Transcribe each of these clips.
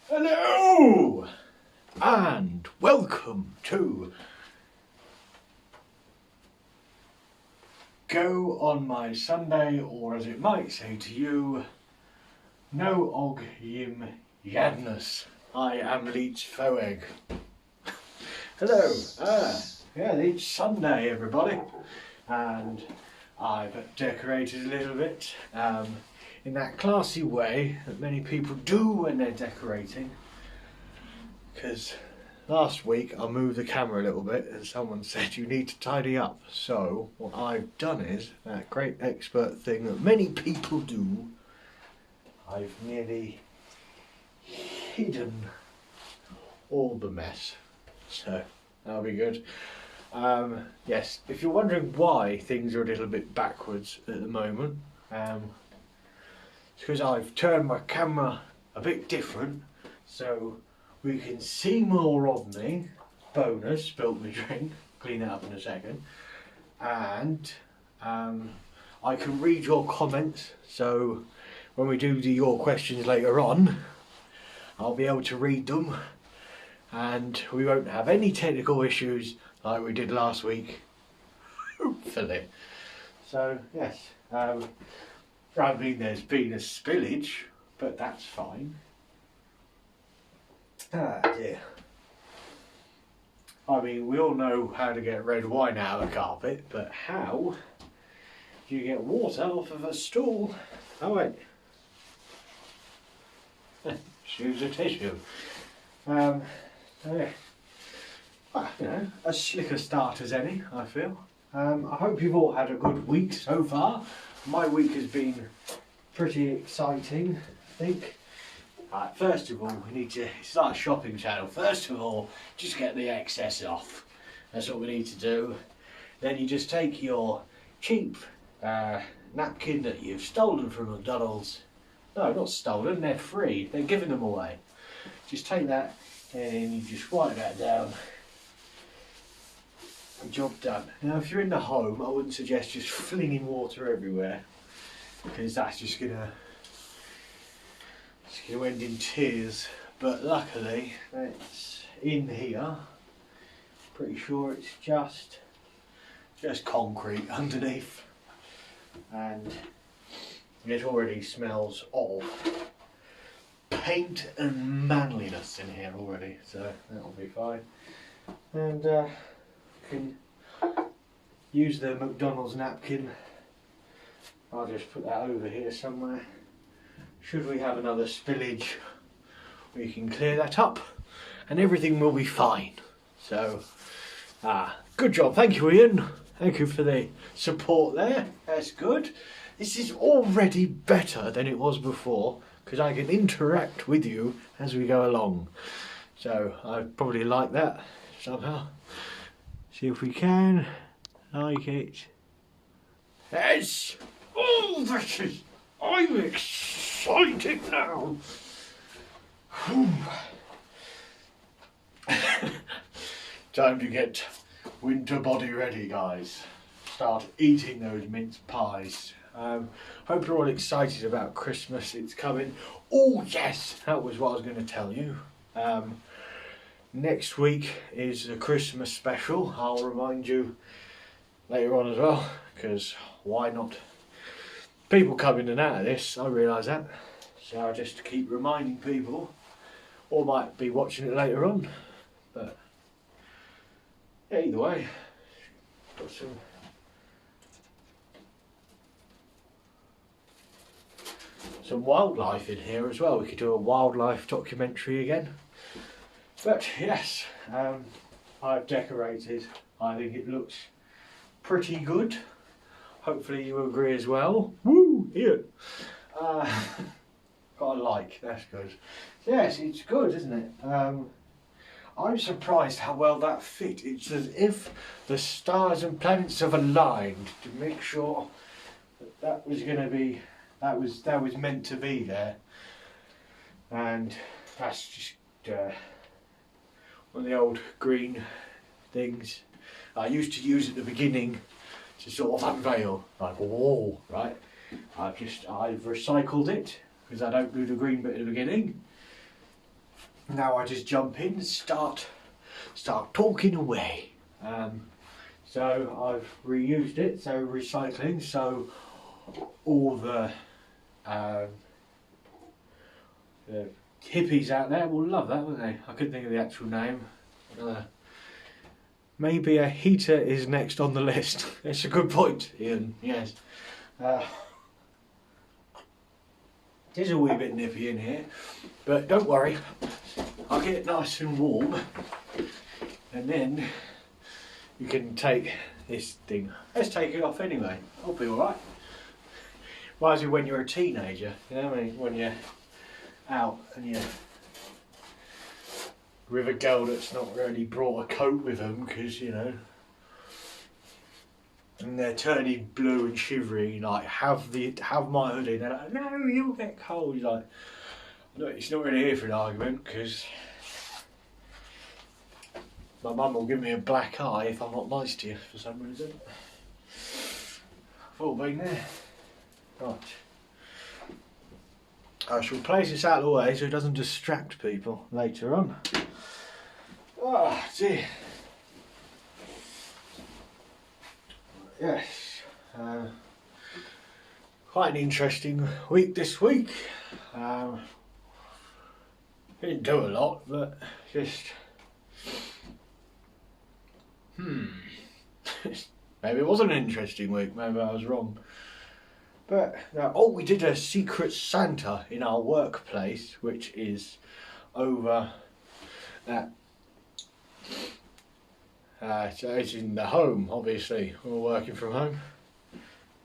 Hello and welcome to Go on My Sunday, or as it might say to you, No Og Yim Yadness. I am Leech Foeg. Hello. Yeah, it's Sunday, everybody, and I've decorated a little bit in that classy way that many people do when they're decorating, because last week I moved the camera a little bit and someone said you need to tidy up. So what I've done is that great expert thing that many people do. I've nearly hidden all the mess, so that'll be good. Yes, if you're wondering why things are a little bit backwards at the moment, it's because I've turned my camera a bit different so we can see more of me. Bonus, spilt my drink, clean it up in a second. And I can read your comments, so when we do your questions later on, I'll be able to read them and we won't have any technical issues like we did last week, hopefully. So yes, I mean there's been a spillage, but that's fine. Ah dear. I mean, we all know how to get red wine out of the carpet, but how do you get water off of a stool? Oh wait. Use a tissue. Yeah. Well, you know, as slick a start as any, I feel. I hope you've all had a good week so far. My week has been pretty exciting, I think. First of all, we need to start a shopping channel. First of all, just get the excess off. That's what we need to do. Then you just take your cheap napkin that you've stolen from McDonald's. No, not stolen, they're free. They're giving them away. Just take that and you just wipe that down. Job done. Now if you're in the home, I wouldn't suggest just flinging water everywhere, because that's just gonna end in tears. But luckily it's in here. Pretty sure it's just concrete underneath, and it already smells of paint and manliness in here already, so that'll be fine. And can use the McDonald's napkin. I'll just put that over here somewhere. Should we have another spillage, we can clear that up and everything will be fine. So, good job. Thank you, Ian. Thank you for the support there. That's good. This is already better than it was before, because I can interact with you as we go along. So I probably like that somehow. See if we can like it. Yes! Oh, this is... I'm excited now! Time to get winter body ready, guys. Start eating those mince pies. Hope you're all excited about Christmas. It's coming. Oh yes, that was what I was going to tell you. Next week is the Christmas special. I'll remind you later on as well, because why not? People come in and out of this, I realise that. So I'll just keep reminding people, or might be watching it later on. But yeah, either way, got some wildlife in here as well. We could do a wildlife documentary again. But yes, I've decorated. I think it looks pretty good. Hopefully you agree as well. Woo! Here. Got a like, that's good. Yes, it's good, isn't it? I'm surprised how well that fit. It's as if the stars and planets have aligned to make sure that that was going to be, that was meant to be there. And that's just one of the old green things I used to use at the beginning to sort of unveil, like, whoa, right? I've recycled it because I don't do the green bit at the beginning. now I just jump in and start talking away. So I've reused it, so recycling, so all the hippies out there will love that, won't they? I couldn't think of the actual name. Maybe a heater is next on the list. It's a good point, Ian, yes. It is a wee bit nippy in here, but don't worry, I'll get it nice and warm, and then you can take this thing. Let's take it off anyway, I'll be alright. Reminds me when you're a teenager, you know what I mean? When you're out and you're with a girl that's not really brought a coat with them because, you know, and they're turning blue and shivery, like, have my hoodie. They're like, no, you'll get cold. He's like, no, it's not really here for an argument because my mum will give me a black eye if I'm not nice to you for some reason. I've all been there. Right. I shall place this out of the way so it doesn't distract people later on. Oh dear. Yes. Quite an interesting week this week. Didn't do a lot, but just maybe it wasn't an interesting week, maybe I was wrong. But we did a secret Santa in our workplace, which is over at so it's in the home, obviously. We're working from home,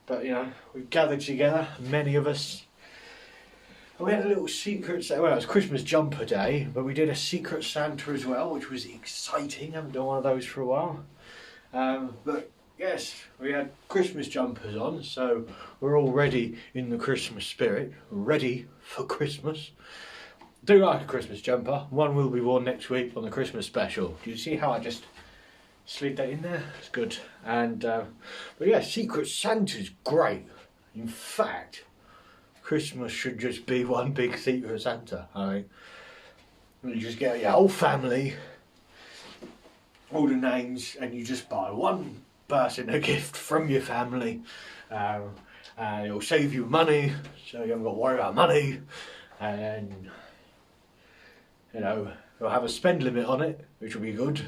but you know, we gathered together, many of us, and we had a little secret. Well, it was Christmas jumper day, but we did a secret Santa as well, which was exciting. I haven't done one of those for a while, but yes, we had Christmas jumpers on, so we're already in the Christmas spirit, ready for Christmas. Do like a Christmas jumper. One will be worn next week on the Christmas special. Do you see how I just slid that in there? It's good. And but yeah, Secret Santa's great. In fact, Christmas should just be one big Secret Santa. I mean, you just get your whole family, all the names, and you just buy one person a gift from your family. And it'll save you money, so you haven't got to worry about money. And you know, it'll have a spend limit on it, which will be good.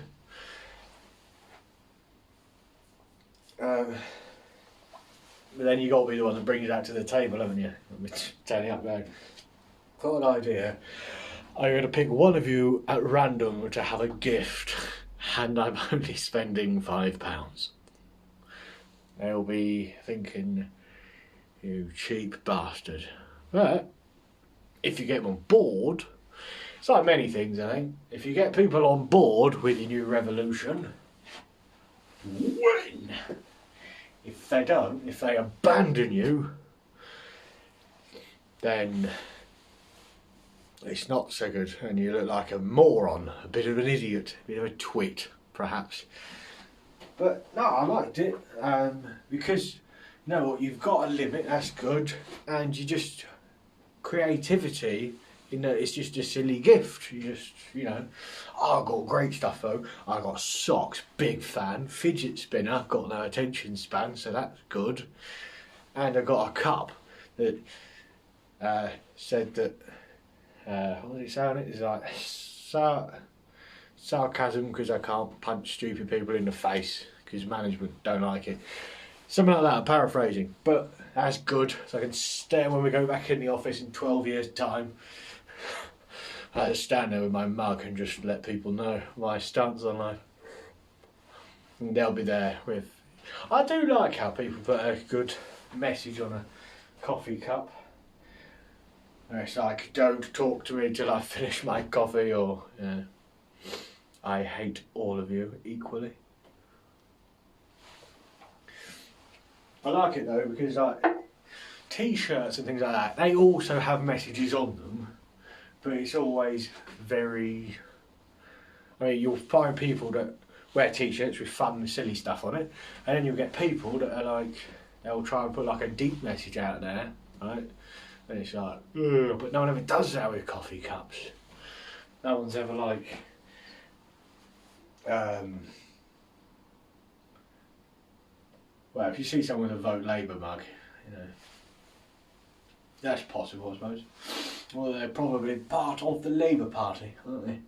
But then you got to be the one that brings it out to the table, haven't you? Turning up going, got an idea. I'm going to pick one of you at random to have a gift, and I'm only spending £5. They'll be thinking, you cheap bastard. But if you get them on board, it's like many things, I think. If you get people on board with your new revolution, win. If they don't, if they abandon you, then it's not so good, and you look like a moron, a bit of an idiot, a bit of a twit, perhaps. But no, I liked it, because you know what, you've got a limit, that's good, and you just, creativity, you know, it's just a silly gift. You just, you know, oh, I got great stuff though. I got socks, big fan, fidget spinner, got no attention span, so that's good. And I got a cup that said that, what did it say on it? It's like, sarcasm because I can't punch stupid people in the face because management don't like it. Something like that, I'm paraphrasing, but that's good, so I can stare when we go back in the office in 12 years' time. I just stand there with my mug and just let people know my stance on life. And they'll be there with... I do like how people put a good message on a coffee cup. It's like, don't talk to me till I finish my coffee, or I hate all of you equally. I like it though because like t-shirts and things like that, they also have messages on them, but it's always very... I mean, you'll find people that wear t-shirts with fun and silly stuff on it, and then you'll get people that are like, they'll try and put like a deep message out there, right? And it's like, ugh, but no one ever does that with coffee cups. No one's ever like well, if you see someone with a Vote Labour mug, you know, that's possible, I suppose. Well, they're probably part of the Labour Party, aren't they?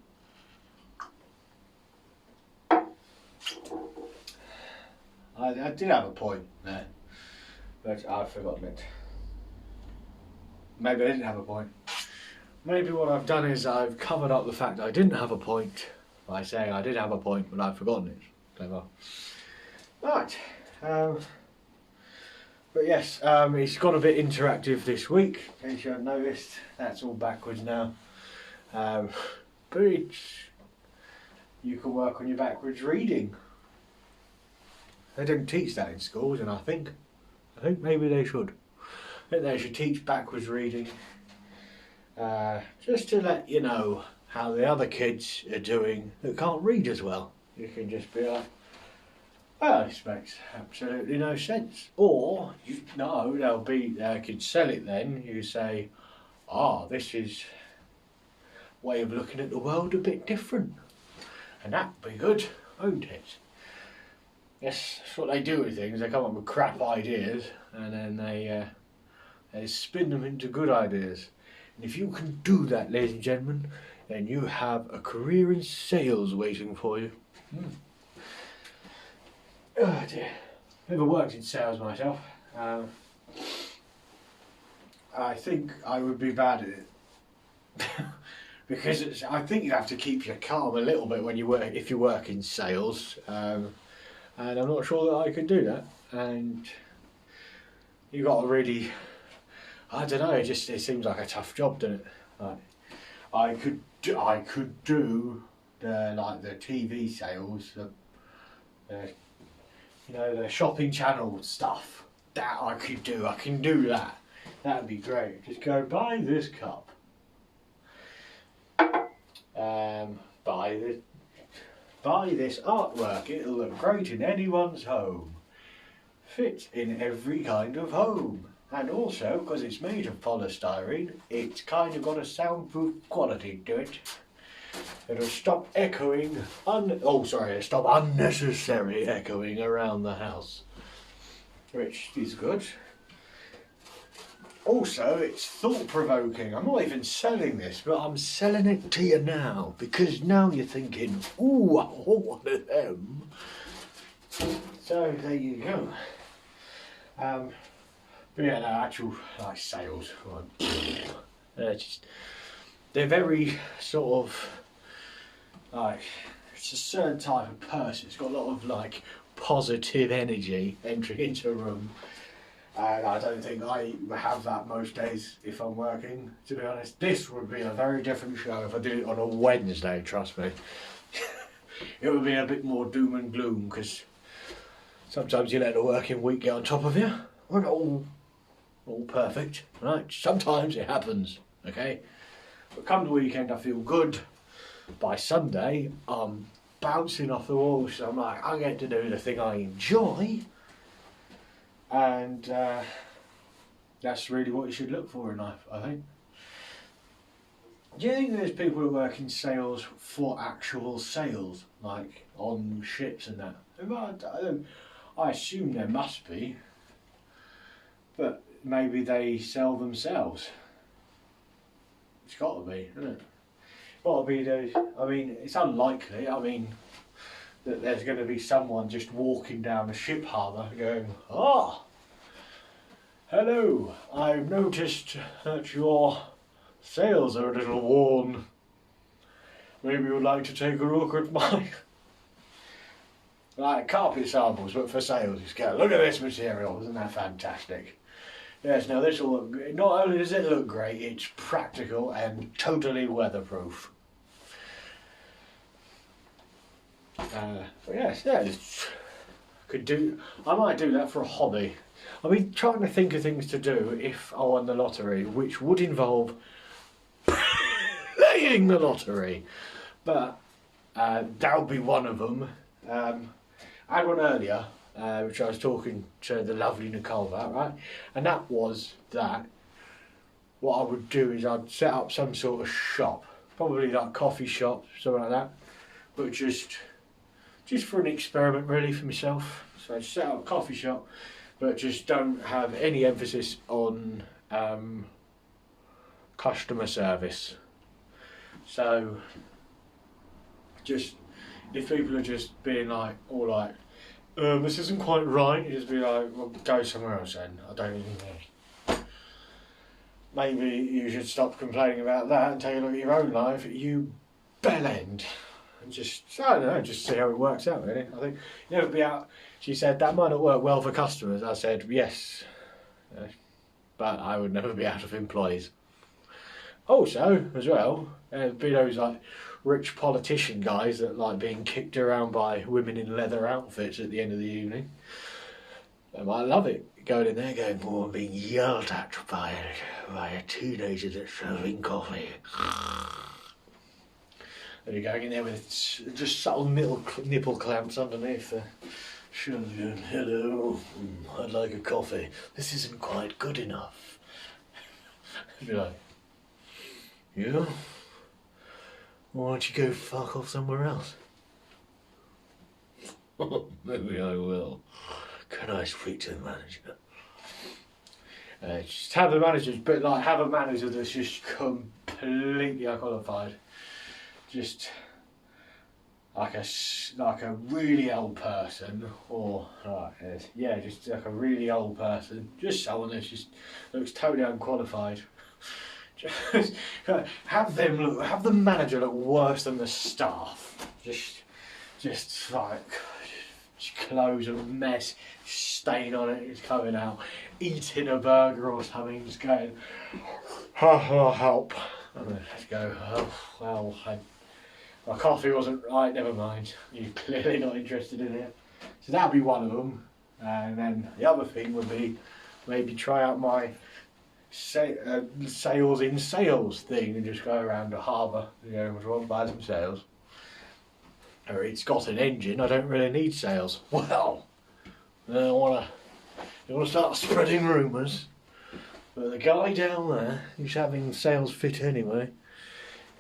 I did have a point there, but I've forgotten it. Maybe I didn't have a point. Maybe what I've done is I've covered up the fact I didn't have a point by saying I did have a point, but I've forgotten it. Clever. Right. But yes, it's got a bit interactive this week, in case you haven't noticed. That's all backwards now. But you can work on your backwards reading. They don't teach that in schools, and I think maybe they should. I think they should teach backwards reading, just to let you know how the other kids are doing that can't read as well. You can just be like, well, this makes absolutely no sense. Or, they could sell it then. You say, this is a way of looking at the world a bit different. And that'd be good, won't it? Yes, that's what they do with things. They come up with crap ideas and then they spin them into good ideas. And if you can do that, ladies and gentlemen, then you have a career in sales waiting for you. Oh dear. Never worked in sales myself. I think I would be bad at it. Because I think you have to keep your calm a little bit when you work, if you work in sales. And I'm not sure that I could do that. And you got to really, I don't know. It seems like a tough job, doesn't it? Like, I could do the TV sales, the shopping channel stuff. That I could do. I can do that. That'd be great. Just go buy this cup. Buy this artwork. It'll look great in anyone's home. Fit in every kind of home. And also, because it's made of polystyrene, it's kind of got a soundproof quality to it. It'll stop echoing, stop unnecessary echoing around the house. Which is good. Also, it's thought-provoking. I'm not even selling this, but I'm selling it to you now. Because now you're thinking, ooh, I want one of them. So, there you go. But yeah, no, actual sales. They're very sort of it's a certain type of person. It's got a lot of positive energy entering into a room, and I don't think I have that most days if I'm working. To be honest, this would be a very different show if I did it on a Wednesday. Trust me, it would be a bit more doom and gloom because sometimes you let the working week get on top of you. We're not all perfect, right? Sometimes it happens, okay? But come the weekend, I feel good. By Sunday, I'm bouncing off the wall, so I'm like, I get to do the thing I enjoy, and that's really what you should look for in life, I think. Do you think there's people who work in sales for actual sales, like on ships and that? I assume there must be, but maybe they sell themselves. It's got to be, isn't it? Got to be those. I mean, it's unlikely. I mean, that there's going to be someone just walking down the ship harbour going, hello, I've noticed that your sails are a little worn. Maybe you'd like to take a look at my carpet samples, but for sales. Just go, look at this material, isn't that fantastic? Yes, now this will look, not only does it look great, it's practical and totally weatherproof. But yes, I might do that for a hobby. I've been trying to think of things to do if I won the lottery, which would involve playing the lottery. But that would be one of them. I had one earlier, which I was talking to the lovely Nicole about, right? And that was that what I would do is I'd set up some sort of shop, probably like a coffee shop, something like that. But just for an experiment really for myself. So I set up a coffee shop, but just don't have any emphasis on customer service. So just if people are just being like, all like, this isn't quite right, you just be like, well, go somewhere else then. I don't even know. Maybe you should stop complaining about that and take a look at your own life, you bellend. And just, I don't know, just see how it works out really. I think, you never be out, she said, that might not work well for customers. I said, yes, but I would never be out of employees. Also, as well, be those like rich politician guys that like being kicked around by women in leather outfits at the end of the evening. I love it. Going in there going, oh, I'm being yelled at by a teenager that's serving coffee. And you're going in there with just subtle nipple clamps underneath. Sure, going, hello, I'd like a coffee. This isn't quite good enough. I'd be like, yeah? Why don't you go fuck off somewhere else? Maybe I will. Can I speak to the manager? Just have the managers, but like have a manager that's just completely unqualified. Just like a really old person, or just like a really old person. Just someone that just looks totally unqualified. Just have the manager look worse than the staff. Just like clothes a mess, stain on it, it's coming out. Eating a burger or something, just going, help. And then let's go. Oh well, my coffee wasn't right. Never mind. You're clearly not interested in it. So that'd be one of them. And then the other thing would be maybe try out my sales in sales thing and just go around the harbour, buy some sales. Or it's got an engine, I don't really need sales. Well, I don't want to start spreading rumours, but the guy down there, he's having sales fit anyway,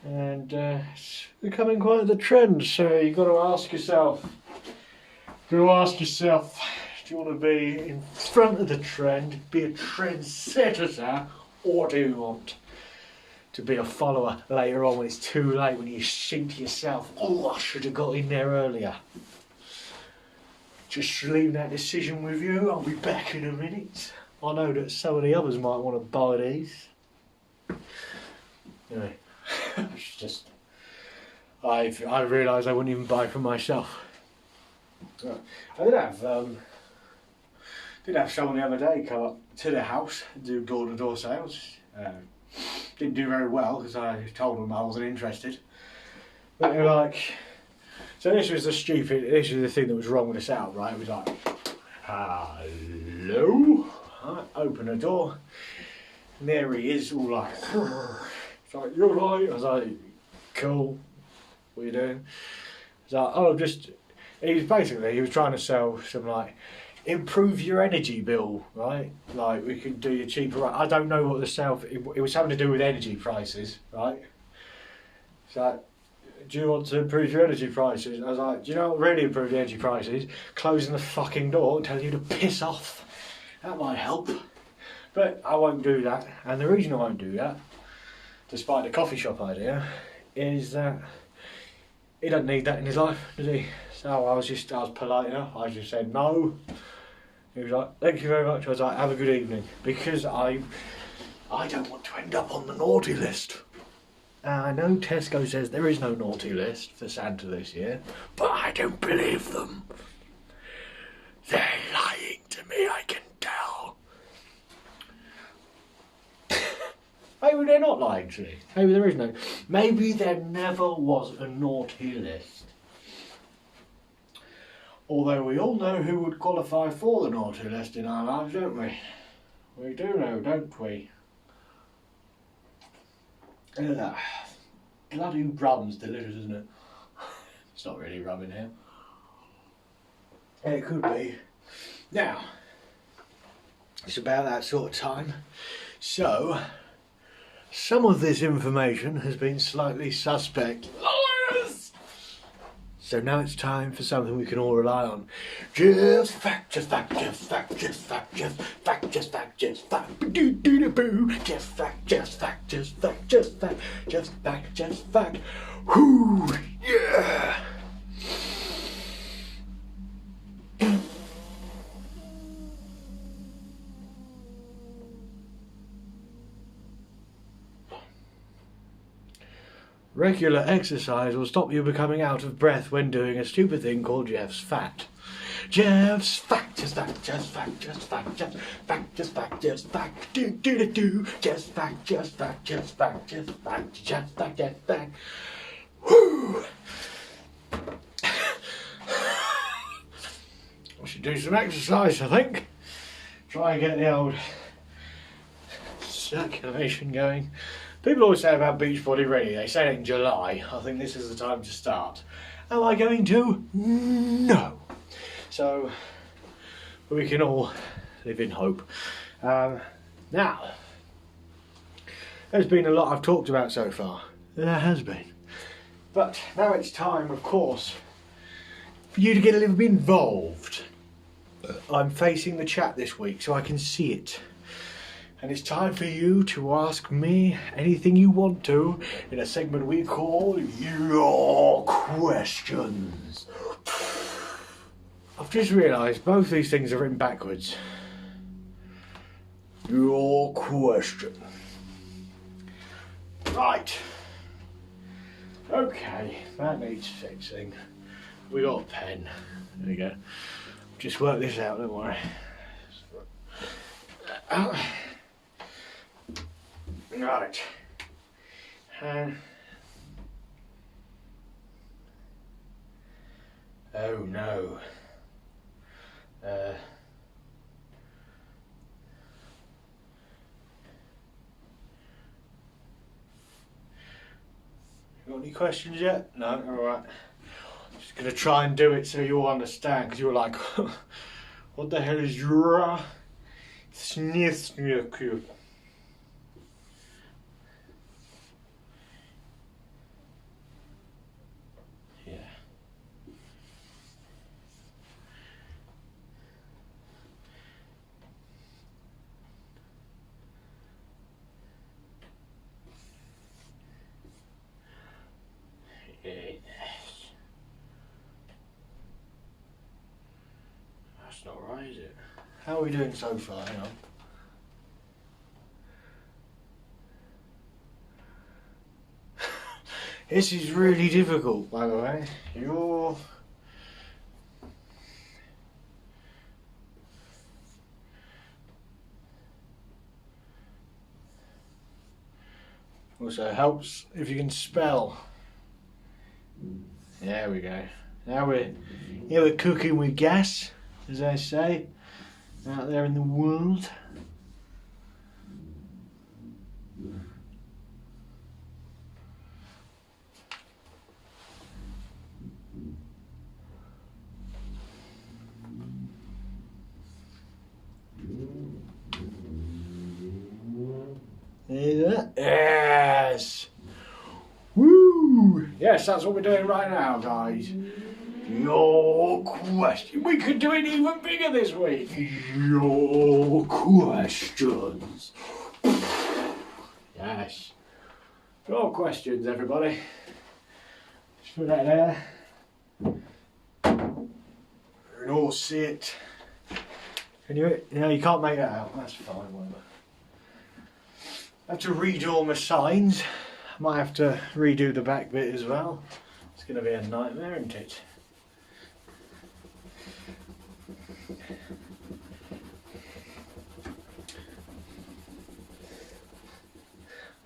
and it's becoming quite the trend, so you've got to ask yourself, do you want to be in front of the trend, be a trendsetter, or do you want to be a follower later on when it's too late, when you think to yourself, oh, I should have got in there earlier? Just leave that decision with you. I'll be back in a minute. I know that some of the others might want to buy these. Anyway, it's just, I realised I wouldn't even buy for myself. I did have someone the other day come up to the house and do door-to-door sales. Didn't do very well because I told them I wasn't interested. But they were like, so this was the thing that was wrong with the setup, right? It was like, hello? I open the door, and there he is, all like, it's like, you're right. I was like, cool, what are you doing? He's like, he was trying to sell some like, improve your energy bill, right? Like we could do you cheaper. I don't know what it was having to do with energy prices, right? So, do you want to improve your energy prices? And I was like, do you know what really improve the energy prices? Closing the fucking door and telling you to piss off. That might help. But I won't do that. And the reason I won't do that, despite the coffee shop idea, is that he doesn't need that in his life, does he? So I was polite enough. I just said no. He was like, thank you very much. I was like, have a good evening. Because I don't want to end up on the naughty list. I know Tesco says there is no naughty list for Santa this year, but I don't believe them. They're lying to me, I can tell. Maybe they're not lying to me. Maybe there is no. Maybe there never was a naughty list. Although we all know who would qualify for the naughty list in our lives, don't we? We do know, don't we? Bloody rum's delicious, isn't it? It's not really rum in here. It could be. Now, it's about that sort of time. So, Some of this information has been slightly suspect. So now it's time for something we can all rely on. Just fact, just fact, just fact, just fact, just fact, just fact, just fact, do do do boo. Just fact, just fact, just fact, just fact, just fact, just fact. Whoo, yeah. Regular exercise will stop you becoming out of breath when doing a stupid thing called Geoff's fat. Geoff's fact, just fact, just fact, just fact, just fact, just fact, just fact, do do do do, just fact, just fact, just fact, just fact, just fact, just fact. Whoo! I should do some exercise, I think. Try and get the old circulation going. People always say about Beachbody Ready, they say it in July. I think this is the time to start. Am I going to? No. So, we can all live in hope. Now, there's been a lot I've talked about so far. There has been. But now it's time, of course, for you to get a little bit involved. I'm facing the chat this week so I can see it. And it's time for you to ask me anything you want to in a segment we call Your Questions. I've just realised both these things are written backwards. Your question. Right. Okay, that needs fixing. We got a pen. There we go. Just work this out, don't worry. Right. Oh no. You got any questions yet? No? Alright. Just going to try and do it so you'll understand, because you're like, what the hell is your snith? That's not right, is it? How are we doing so far? Hang on. This is really difficult, by the way. Also helps if you can spell. There we go. Now we're cooking with gas, as they say, out there in the world. Yes! Woo! Yes, that's what we're doing right now, guys. Your question. We could do it even bigger this week. Your questions. Yes. Your questions, everybody. Just put that there. And all see it. Can you? No, you can't make that out. That's fine, whatever. I have to redo all my signs. Might have to redo the back bit as well. It's going to be a nightmare, isn't it?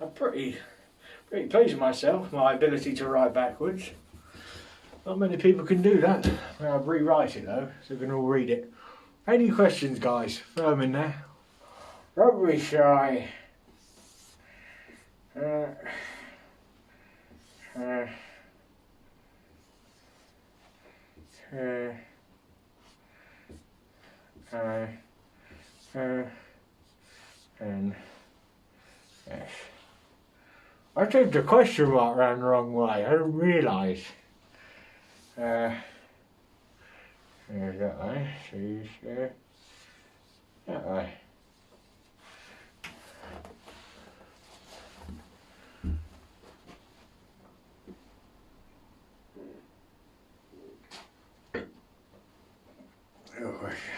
I'm pretty pleased with myself, my ability to write backwards. Not many people can do that. I'll rewrite it though, so we can all read it. Any questions, guys? Throw them in there. Don't be shy. N S I took the question mark round the wrong way. I didn't realise. There's that way. See, that way.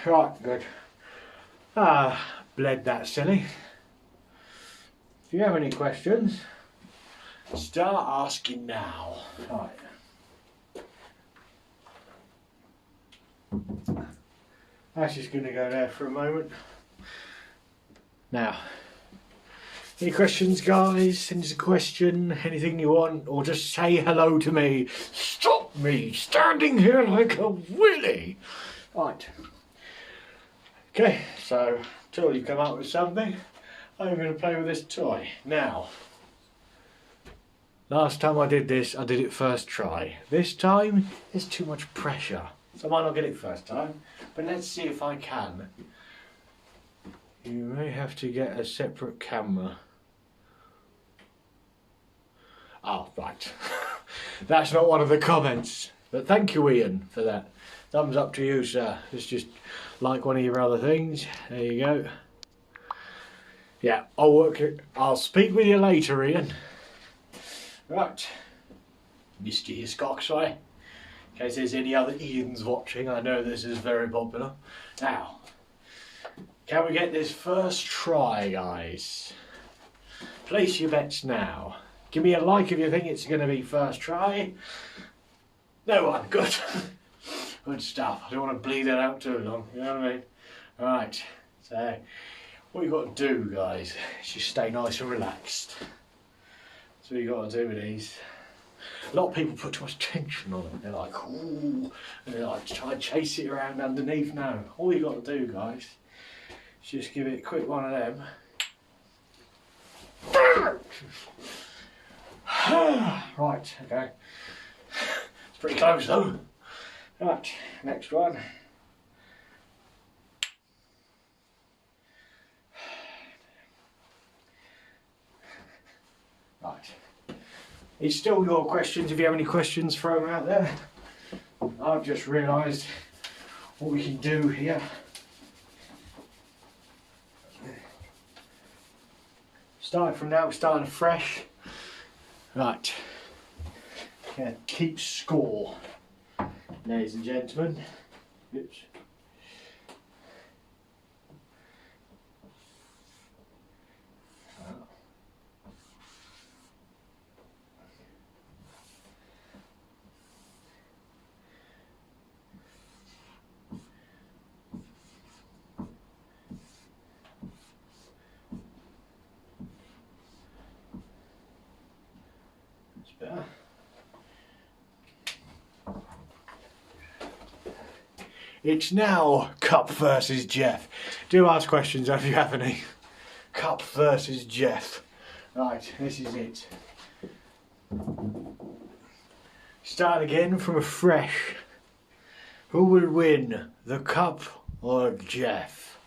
Right, good. Bled that silly. If you have any questions, start asking now. Right. That's just going to go there for a moment. Now, any questions, guys? Send us a question, anything you want, or just say hello to me. Stop me standing here like a willy. Right. Okay, so until you come up with something, I'm going to play with this toy. Now, last time I did this, I did it first try. This time, there's too much pressure. So I might not get it first time, but let's see if I can. You may have to get a separate camera. Oh, right. That's not one of the comments. But thank you, Ian, for that. Thumbs up to you, sir. It's just like one of your other things. There you go. Yeah, I'll work it. I'll speak with you later, Ian. Right. Mr. Hiscox, in case there's any other Ians watching, I know this is very popular. Now, can we get this first try, guys? Place your bets now. Give me a like if you think it's going to be first try. No one, good. Good stuff. I don't want to bleed it out too long, you know what I mean? Right, so what you got to do, guys, is just stay nice and relaxed. That's what you got to do with these. A lot of people put too much tension on it. They're like, ooh, and they like try and chase it around underneath. No, all you got to do, guys, is just give it a quick one of them. Right, okay. It's pretty close though. Right, next one. Right. It's still your questions. If you have any questions, throw them out there. I've just realised what we can do here. Starting from now, we're starting fresh. Right. Yeah, keep score, ladies and gentlemen. Oops. Better. It's now Cup versus Geoff. Do ask questions if you have any. Cup versus Geoff. Right, this is it. Start again from a fresh. Who will win, the Cup or Geoff?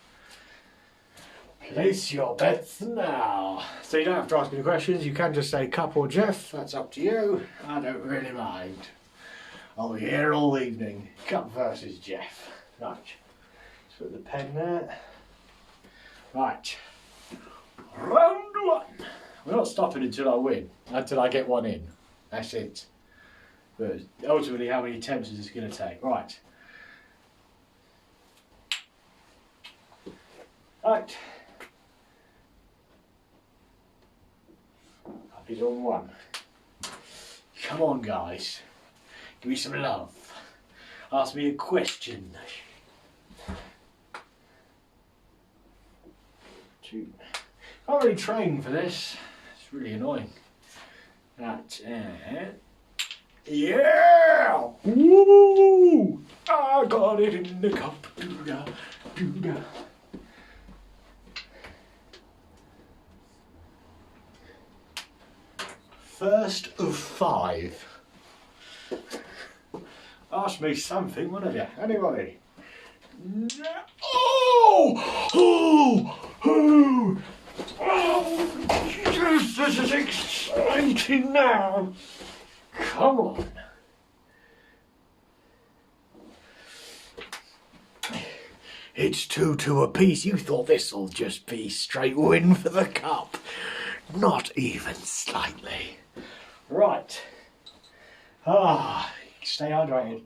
Place your bets now. So you don't have to ask any questions, you can just say Cup or Geoff, that's up to you. I don't really mind. I'll be here all evening. Cup versus Geoff. Right, let's put the pen there. Right, round one. We're not stopping until I win, until I get one in. That's it. But ultimately, how many attempts is this going to take? Right. Right. He's on one. Come on, guys. Give me some love. Ask me a question. Two. Can't really train for this. It's really annoying. That. Yeah! Woo! I got it in the cup. Doo-da, doo-da. First of 5. Ask me something, wouldn't you? Anybody? Oh! Oh! Oh! Yes, this is straight in now. Come on. It's 2-2 apiece. You thought this'll just be straight win for the cup. Not even slightly. Right. Stay hydrated.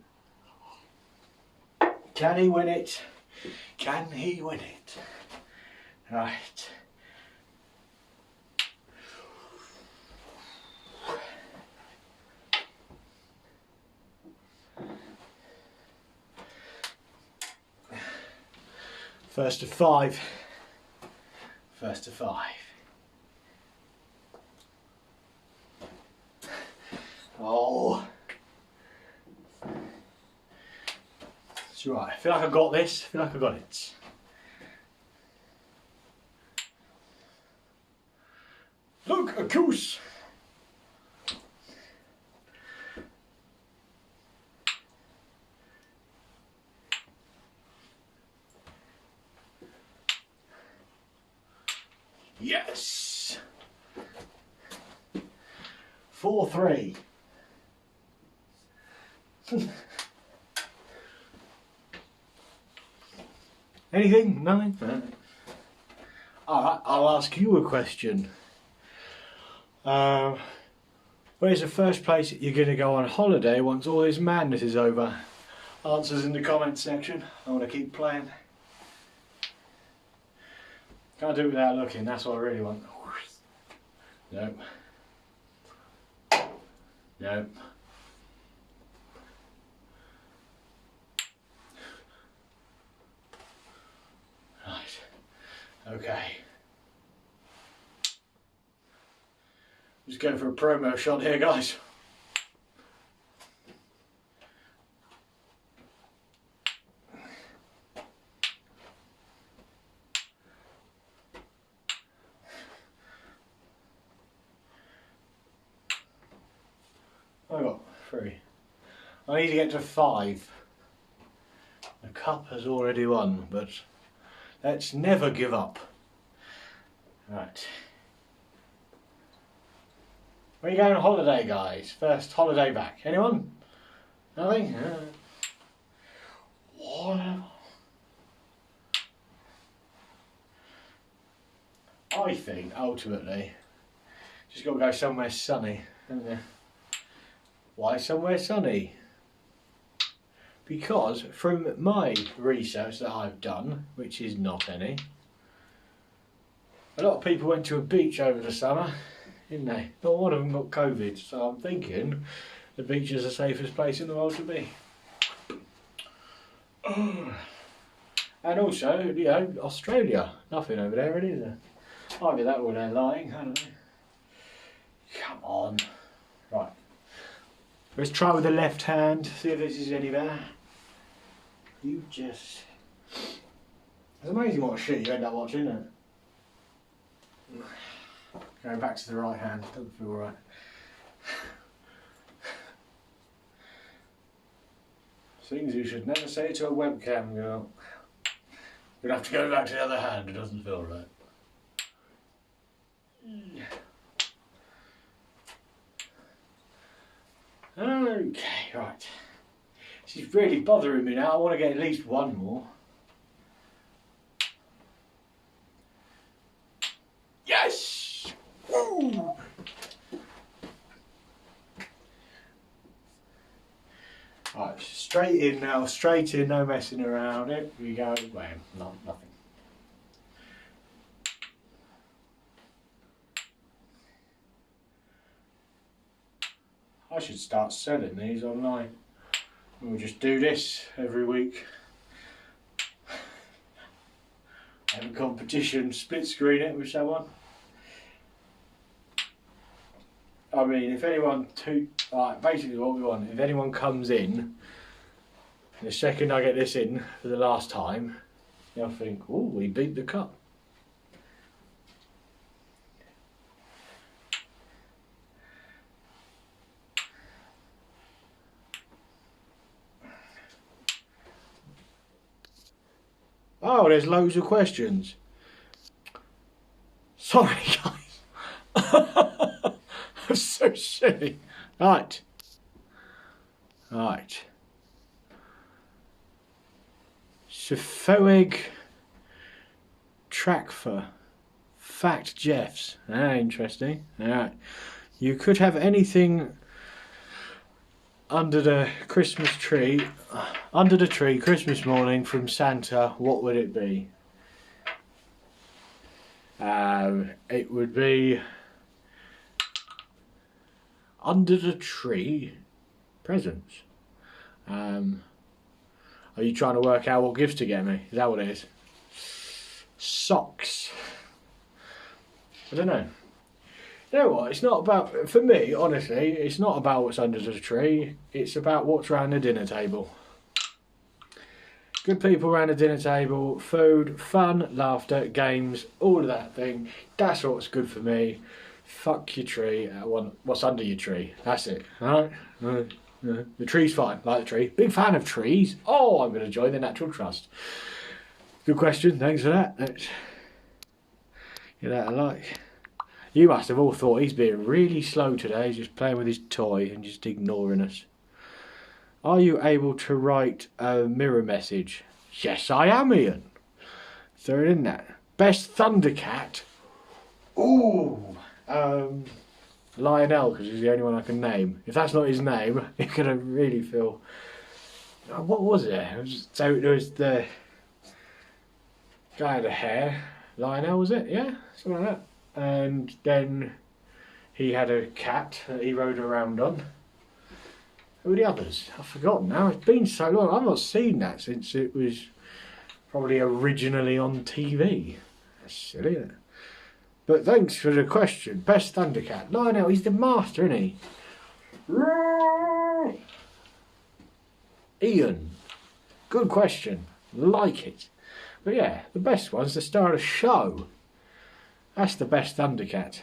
Can he win it? Can he win it? Right. First to 5. First to 5. Oh. It's right. I feel like I got this. I feel like I got it. Look, a goose. Yes. 4-3. Anything? Nothing? No. Alright, I'll ask you a question. Where's the first place you're going to go on holiday once all this madness is over? Answers in the comments section. I want to keep playing. Can't do it without looking, that's what I really want. Nope. Nope. Right. Okay. Just going for a promo shot here, guys. I got 3. I need to get to 5. The cup has already won, but let's never give up. Right. Where are you going on holiday, guys? First holiday back. Anyone? Nothing? Whatever. I think, ultimately, just got to go somewhere sunny, haven't you? Why somewhere sunny? Because from my research that I've done, which is not any, a lot of people went to a beach over the summer, didn't they? Not one of them got COVID, so I'm thinking the beach is the safest place in the world to be. And also, you know, Australia, nothing over there, is there? Either that or they're lying, I don't know. Come on. Right. Let's try with the left hand, see if this is any better. You just... It's amazing what shit you end up watching, isn't it? Going back to the right hand, doesn't feel right. Things you should never say to a webcam girl. You'll have to go back to the other hand, it doesn't feel right. Okay, right. This is really bothering me now. I want to get at least one more. Yes! Woo! Right, straight in now, straight in, no messing around. Here we go. Wham, no, nothing. I should start selling these online. We'll just do this every week. Have a competition, split screen it with someone. I mean, if anyone, basically what we want, if anyone comes in, the second I get this in for the last time, they'll think, oh, we beat the cup. Oh, there's loads of questions. Sorry, guys. So silly. Right. Right. Syphoeg Trackfer. Fact Geoffs. Ah, interesting. Alright. You could have anything under the Christmas tree, Christmas morning from Santa. What would it be? It would be under the tree presents. Are you trying to work out what gifts to get me? Is that what it is? Socks. I don't know. You know what? It's not about, for me, honestly, it's not about what's under the tree. It's about what's around the dinner table. Good people around the dinner table, food, fun, laughter, games, all of that thing. That's what's good for me. Fuck your tree. What's under your tree? That's it. Alright? The tree's fine. Like the tree. Big fan of trees. Oh, I'm going to join the Natural Trust. Good question. Thanks for that. Get that I like. You must have all thought he's being really slow today. He's just playing with his toy and just ignoring us. Are you able to write a mirror message? Yes, I am, Ian. Throw it in there. Best Thundercat? Ooh. Lionel, because he's the only one I can name. If that's not his name, you're going to really feel... What was it? So it was the guy with the hair. Lionel, was it? Yeah? Something like that. And then he had a cat that he rode around on. Who were the others? I've forgotten now. It's been so long. I've not seen that since it was probably originally on TV. That's silly, isn't it? But thanks for the question. Best Thundercat. Lionel, he's the master, isn't he? Ian. Good question. Like it. But yeah, the best one's to start a show. That's the best Thundercat.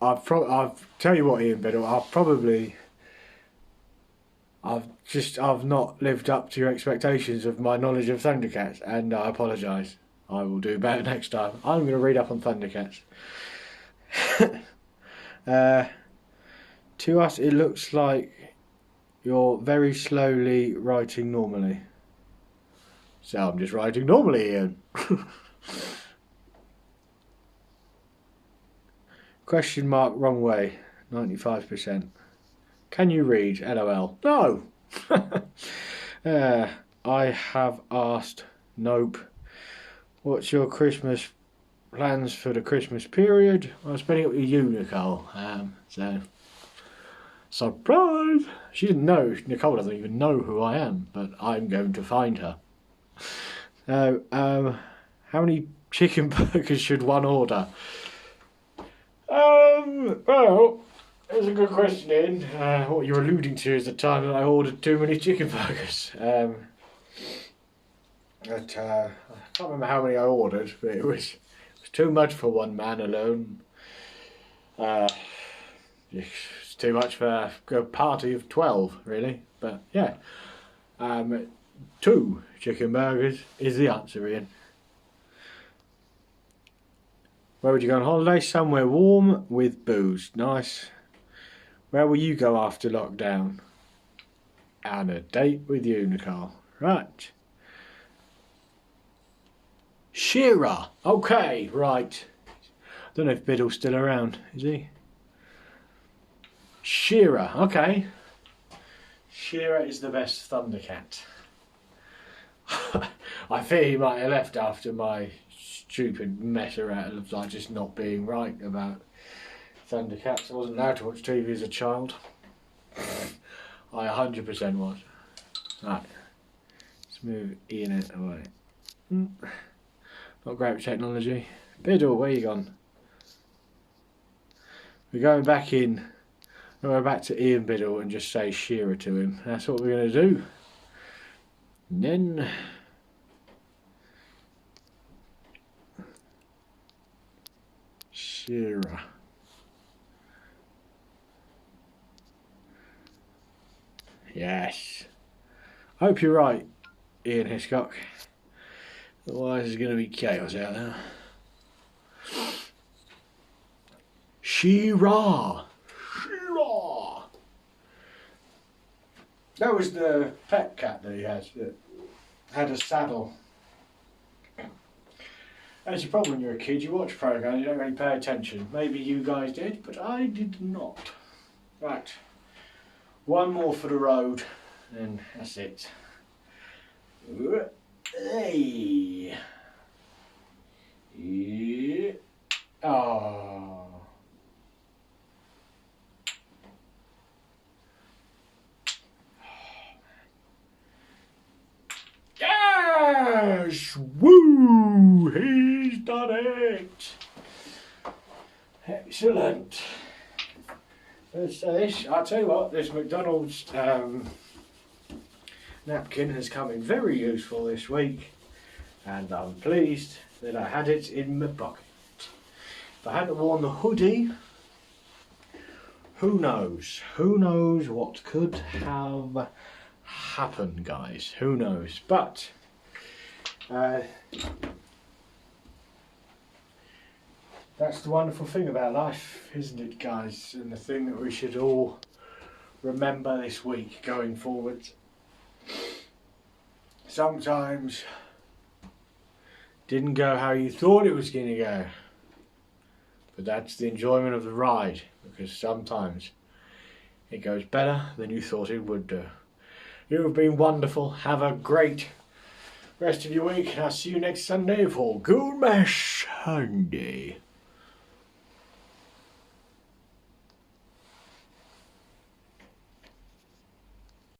I'll tell you what, Ian Biddle, I've not lived up to your expectations of my knowledge of Thundercats, and I apologise. I will do better next time. I'm going to read up on Thundercats. To us, it looks like you're very slowly writing normally. So I'm just writing normally, Ian. Question mark wrong way. 95%. Can you read? LOL. No. I have asked. Nope. What's your Christmas plans for the Christmas period? I'm spending it with you, Nicole. So surprise. She didn't know. Nicole doesn't even know who I am, but I'm going to find her. How many chicken burgers should one order? Well, that's a good question, Ian. What you're alluding to is the time that I ordered too many chicken burgers. I can't remember how many I ordered, but it was too much for one man alone. It's too much for a party of 12, really. But yeah, 2 chicken burgers is the answer, Ian. Where would you go on holiday? Somewhere warm with booze. Nice. Where will you go after lockdown? On a date with you, Nicole. Right. Shearer. Okay, right. I don't know if Biddle's still around, is he? Shearer. Okay. Shearer is the best Thundercat. I fear he might have left after my stupid mess around of like just not being right about Thundercats. I wasn't allowed to watch TV as a child. I 100% was. Right. Let's move Ian out away. Not great with technology. Biddle, where you gone? We're going back in. We're back to Ian Biddle and just say Shearer to him. That's what we're going to do. And then Shearer. Yes. I hope you're right, Ian Hiscock. Otherwise there's going to be chaos out there. She-Ra. She-Ra. That was the pet cat that he had. That had a saddle. As you probably when you're a kid, you watch programs, you don't really pay attention. Maybe you guys did, but I did not. Right. One more for the road, and that's it. Hey. Yeah. Oh. Yes! Woo! He's done it! Excellent. I'll tell you what, this McDonald's napkin has come in very useful this week, and I'm pleased that I had it in my pocket. If I hadn't worn the hoodie, who knows? Who knows what could have happened, guys? Who knows? But that's the wonderful thing about life, isn't it, guys? And the thing that we should all remember this week going forward. Sometimes didn't go how you thought it was going to go. But that's the enjoyment of the ride, because sometimes it goes better than you thought it would do. You have been wonderful. Have a great rest of your week. I'll see you next Sunday for Good Mash Sunday.